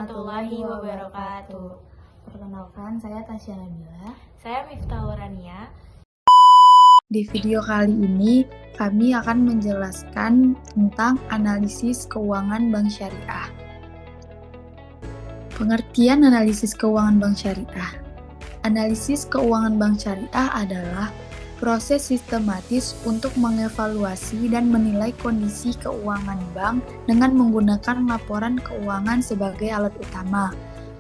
warahmatullahi wabarakatuh. Perkenalkan, saya Tasya Nabila. Saya Miftahul Rania. Di video kali ini, kami akan menjelaskan tentang analisis keuangan bank syariah. Pengertian analisis keuangan bank syariah. Analisis keuangan bank syariah adalah proses sistematis untuk mengevaluasi dan menilai kondisi keuangan bank dengan menggunakan laporan keuangan sebagai alat utama.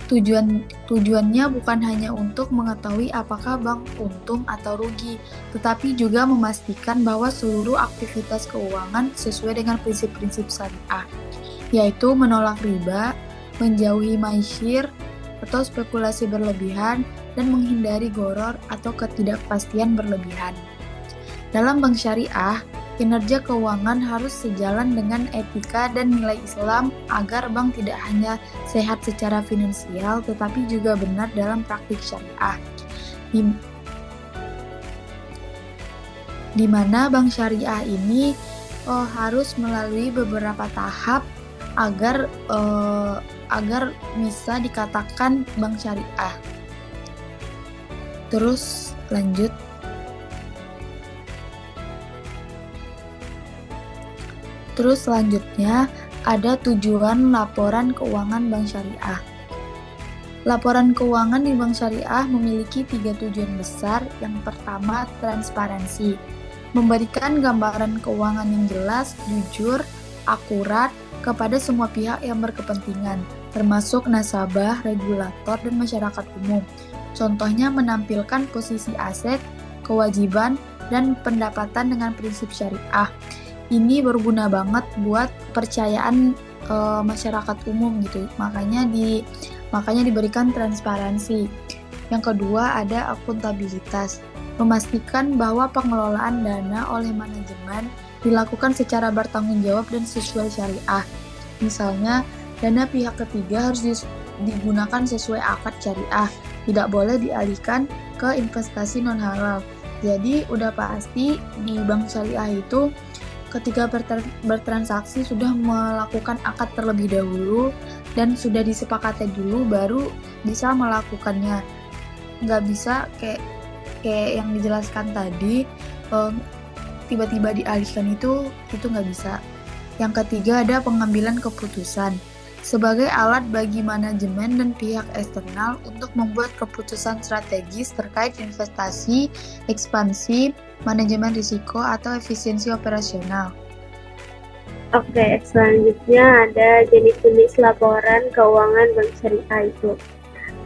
Tujuannya bukan hanya untuk mengetahui apakah bank untung atau rugi, tetapi juga memastikan bahwa seluruh aktivitas keuangan sesuai dengan prinsip-prinsip syariah, yaitu menolak riba, menjauhi maisir atau spekulasi berlebihan, dan menghindari goror atau ketidakpastian berlebihan. Dalam bank syariah, kinerja keuangan harus sejalan dengan etika dan nilai Islam agar bank tidak hanya sehat secara finansial tetapi juga benar dalam praktik syariah. Di mana bank syariah ini harus melalui beberapa tahap agar bisa dikatakan bank syariah. Terus lanjut. Terus selanjutnya ada tujuan laporan keuangan bank syariah. Laporan keuangan di bank syariah memiliki 3 tujuan besar. Yang pertama, transparansi. Memberikan gambaran keuangan yang jelas, jujur, akurat kepada semua pihak yang berkepentingan, termasuk nasabah, regulator, dan masyarakat umum. Contohnya menampilkan posisi aset, kewajiban, dan pendapatan dengan prinsip syariah. Ini berguna banget buat percayaan masyarakat umum gitu. Makanya diberikan transparansi. Yang kedua ada akuntabilitas. Memastikan bahwa pengelolaan dana oleh manajemen dilakukan secara bertanggung jawab dan sesuai syariah. Misalnya, dana pihak ketiga harus digunakan sesuai akad syariah. Tidak boleh dialihkan ke investasi non-halal. Jadi udah pasti di bank syariah itu ketika bertransaksi sudah melakukan akad terlebih dahulu dan sudah disepakati dulu baru bisa melakukannya. Nggak bisa kayak yang dijelaskan tadi tiba-tiba dialihkan itu nggak bisa. Yang ketiga ada pengambilan keputusan. Sebagai alat bagi manajemen dan pihak eksternal untuk membuat keputusan strategis terkait investasi, ekspansi, manajemen risiko, atau efisiensi operasional. Oke, selanjutnya ada jenis-jenis laporan keuangan bank syariah itu.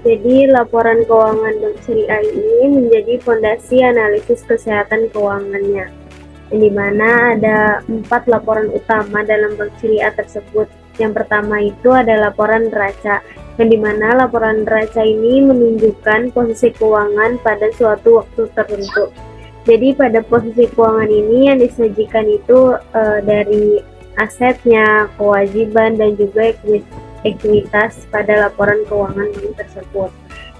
Jadi, laporan keuangan bank syariah ini menjadi fondasi analisis kesehatan keuangannya, yang dimana ada 4 laporan utama dalam bank syariah tersebut. Yang pertama itu ada laporan neraca, yang dimana laporan neraca ini menunjukkan posisi keuangan pada suatu waktu tertentu. Jadi pada posisi keuangan ini yang disajikan itu dari asetnya, kewajiban, dan juga ekuitas pada laporan keuangan bank tersebut.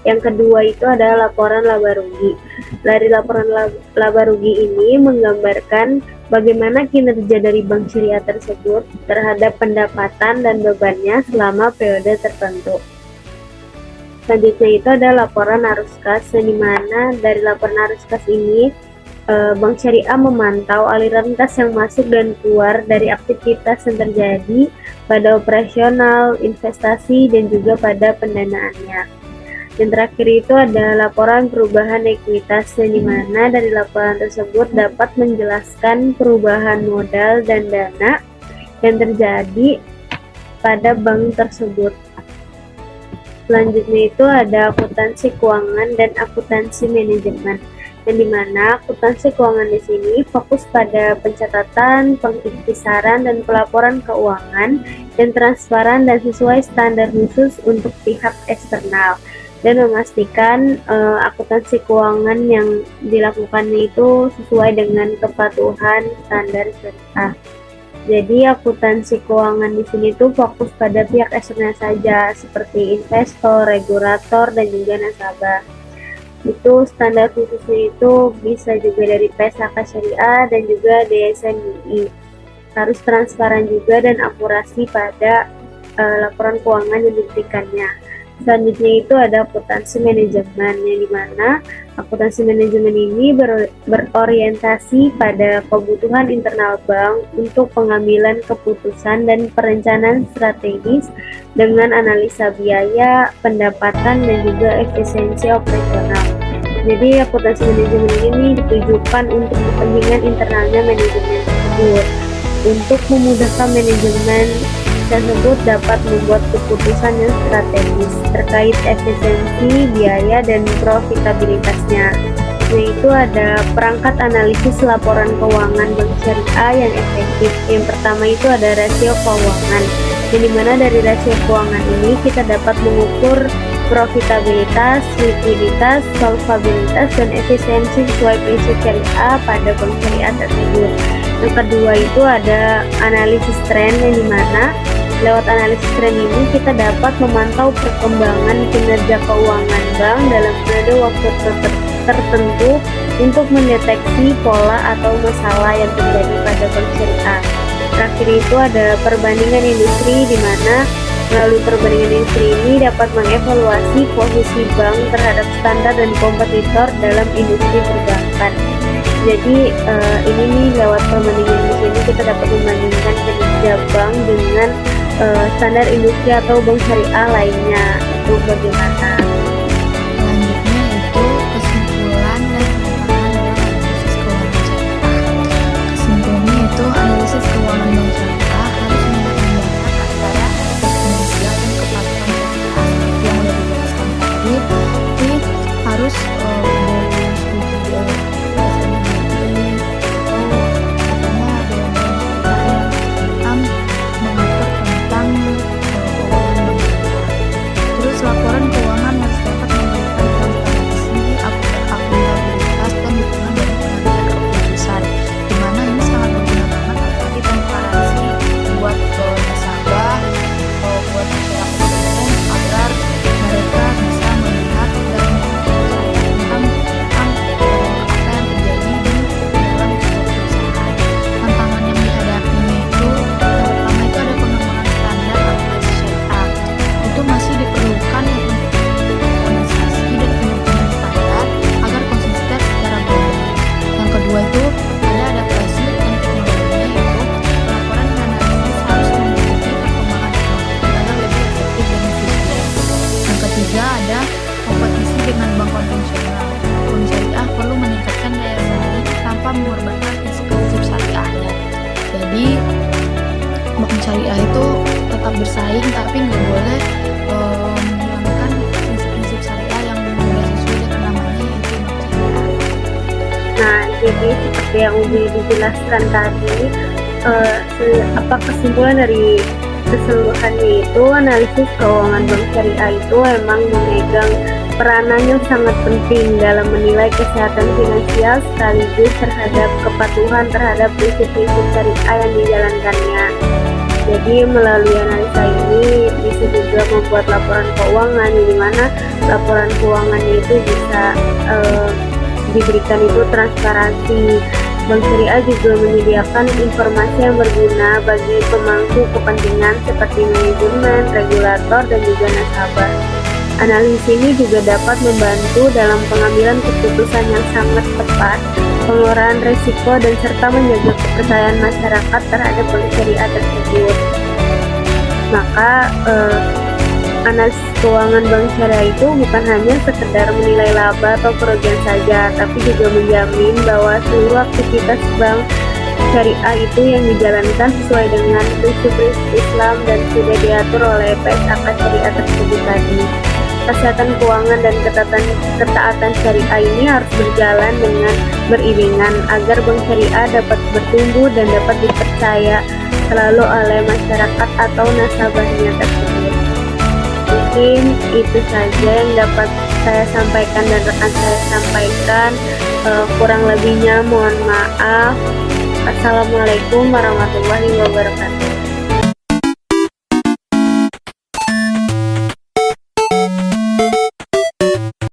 Yang kedua itu adalah laporan laba rugi. Dari laporan laba rugi ini menggambarkan bagaimana kinerja dari bank syariah tersebut terhadap pendapatan dan bebannya selama periode tertentu. Selanjutnya itu ada laporan arus kas, di mana dari laporan arus kas ini bank syariah memantau aliran kas yang masuk dan keluar dari aktivitas yang terjadi pada operasional, investasi, dan juga pada pendanaannya. Yang terakhir itu ada laporan perubahan ekuitas, yang dimana dari laporan tersebut dapat menjelaskan perubahan modal dan dana yang terjadi pada bank tersebut. Selanjutnya itu ada akuntansi keuangan dan akuntansi manajemen, yang dimana akuntansi keuangan di sini fokus pada pencatatan, pengkisaran, dan pelaporan keuangan yang transparan dan sesuai standar khusus untuk pihak eksternal, dan memastikan akuntansi keuangan yang dilakukannya itu sesuai dengan kepatuhan standar syariah. Jadi akuntansi keuangan di sini tuh fokus pada pihak eksternal saja seperti investor, regulator, dan juga nasabah. Itu standar khususnya itu bisa juga dari PSAK Syariah dan juga DSN UI. Harus transparan juga dan akurasi pada laporan keuangan yang diberikannya. Selanjutnya itu ada akuntansi manajemen, yang dimana akuntansi manajemen ini berorientasi pada kebutuhan internal bank untuk pengambilan keputusan dan perencanaan strategis dengan analisa biaya, pendapatan, dan juga efisiensi operasional. Jadi akuntansi manajemen ini ditujukan untuk kepentingan internalnya manajemen tersebut. Untuk memudahkan manajemen tersebut dapat membuat keputusan yang strategis terkait efisiensi, biaya, dan profitabilitasnya. Yaitu ada perangkat analisis laporan keuangan bank syariah yang efektif. Yang pertama itu ada rasio keuangan, yang dimana dari rasio keuangan ini kita dapat mengukur profitabilitas, likuiditas, solvabilitas, dan efisiensi sesuai prinsip syariah pada bank syariah tersebut. Yang kedua itu ada analisis tren, yang dimana lewat analisis tren ini kita dapat memantau perkembangan kinerja keuangan bank dalam periode waktu tertentu untuk mendeteksi pola atau masalah yang terjadi pada bank syariah. Terakhir itu ada perbandingan industri, di mana melalui perbandingan industri ini dapat mengevaluasi posisi bank terhadap standar dan kompetitor dalam industri perbankan. Jadi ini nih lewat perbandingan industri ini kita dapat membandingkan kinerja bank dengan standar industri atau bank syariah lainnya. Itu bagaimana? Selanjutnya itu kesimpulan dan pengembangan dalam analisis keuangan syariah. Kesimpulannya itu analisis keuangan bank syariah harus mempertimbangkan antara kinerja dan kepatuhan syariah seperti yang sudah dijelaskan tadi, tapi harus berstudi dari SNBI atau katanya ada yang mengatur tentang keuangan bank syariah. Terus laporan keuangan harus dapat memberikan transparansi, akuntabilitas, dan dukungan dari pengambilan keputusan. Dimana ini sangat berguna banget, apalagi transparansi buat nasabah, buat masyarakat umum, agar mereka bisa melihat dan percaya tentang apa yang terjadi di dalam sebuah perusahaan. Tantangan yang dihadapinya itu yang pertama itu ada pengembangan standar akuntansi syariah. Itu masih diperlukan organisasi dan pengembangan standar agar konsisten secara global. Yang kedua itu ada adaptasi dan teknologinya, yaitu pelaporan dan analisis harus mengikuti perkembangan teknologi agar lebih efektif dan efisien. Yang ketiga ada kompetisi dengan bank konvensional. Bank syariah perlu meningkatkan daya saing tanpa mengorbankan prinsip syariahnya. Jadi bank syariah itu tetap bersaing, tapi nggak boleh menghilangkan prinsip-prinsip syariah yang sudah sesuai dengan namanya, yaitu bank syariah. Nah, jadi seperti yang Ubi dijelaskan tadi, apa kesimpulan dari keseluruhannya itu, analisis keuangan bank syariah itu emang memegang peranan yang sangat penting dalam menilai kesehatan finansial sekaligus terhadap kepatuhan terhadap prinsip-prinsip syariah yang dijalankannya. Jadi melalui analisa ini bisa juga membuat laporan keuangan, di mana laporan keuangannya itu bisa diberikan itu transparansi. Bank syariah juga menyediakan informasi yang berguna bagi pemangku kepentingan seperti manajemen, regulator, dan juga nasabah. Analisis ini juga dapat membantu dalam pengambilan keputusan yang sangat tepat, pengelolaan risiko, dan serta menjaga kepercayaan masyarakat terhadap bank syariah tersebut. Maka analisis keuangan bank syariah itu bukan hanya sekedar menilai laba atau kerugian saja, tapi juga menjamin bahwa seluruh aktivitas bank syariah itu yang dijalankan sesuai dengan prinsip-prinsip Islam dan sudah diatur oleh PSAK syariah tersebut tadi. Kesehatan keuangan dan ketaatan syariah ini harus berjalan dengan beriringan agar bank syariah dapat bertumbuh dan dapat dipercaya selalu oleh masyarakat atau nasabahnya tersebut. Mungkin itu saja yang dapat saya sampaikan dan rekan saya sampaikan. Kurang lebihnya mohon maaf. Assalamualaikum warahmatullahi wabarakatuh.